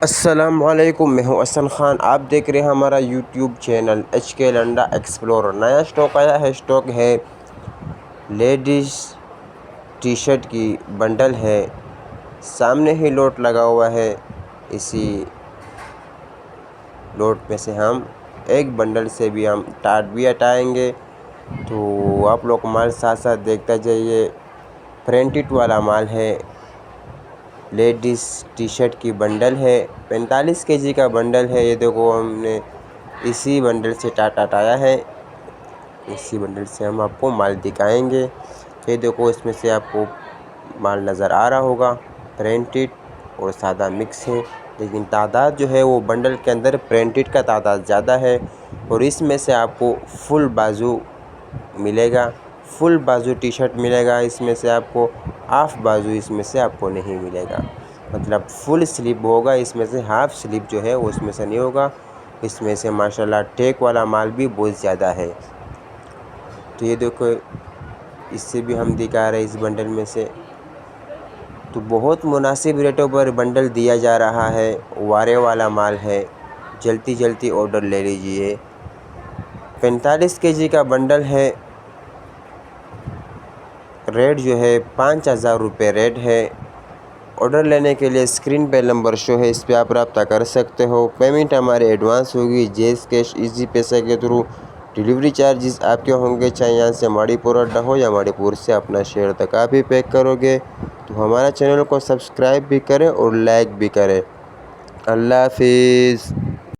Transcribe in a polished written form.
अस्सलामुअलैकुम, मैं हूं अहसन ख़ान। आप देख रहे हैं हमारा YouTube channel HK Landa explorer. नया स्टॉक आया है। स्टॉक है लेडीज़ टी शर्ट की बंडल है। सामने ही लोट लगा हुआ है। इसी लोट में से हम एक बंडल से भी हम टाट भी हटाएंगे। तो आप लोग माल साथ साथ देखते जाइए। प्रिंटेड वाला माल है। लेडीज़ टी शर्ट की बंडल है। 45 केजी का बंडल है। ये देखो, हमने इसी बंडल से टाट हटाया है। इसी बंडल से हम आपको माल दिखाएंगे। ये देखो, इसमें से आपको माल नज़र आ रहा होगा। प्रिंटेड और सादा मिक्स है, लेकिन तादाद जो है वो बंडल के अंदर प्रिंटेड का तादाद ज़्यादा है। और इसमें से आपको फुल बाजू मिलेगा। फुल बाजू टी शर्ट मिलेगा। इसमें से आपको हाफ बाजू इसमें से आपको नहीं मिलेगा। मतलब फुल स्लीव होगा, इसमें से हाफ स्लीव जो है वो इसमें से नहीं होगा। इसमें से माशाल्लाह टेक वाला माल भी बहुत ज़्यादा है। तो ये देखो, इससे भी हम दिखा रहे हैं इस बंडल में से। तो बहुत मुनासिब रेटों पर बंडल दिया जा रहा है। वारे वाला माल है। जल्दी जल्दी ऑर्डर ले लीजिए। 45 केजी का बंडल है। रेट जो है 5000 रुपये रेट है। ऑर्डर लेने के लिए स्क्रीन पे नंबर शो है, इस पे आप रब्ता कर सकते हो। पेमेंट हमारे एडवांस होगी, जैस कैश, इजी पैसे के थ्रू। डिलीवरी चार्जेस आपके होंगे, चाहे यहाँ से माड़ीपुर अड्डा हो या माड़ीपुर से अपना शहर तक आप ही पैक करोगे। तो हमारा चैनल को सब्सक्राइब भी करें और लाइक भी करें। अल्लाह हाफिज़।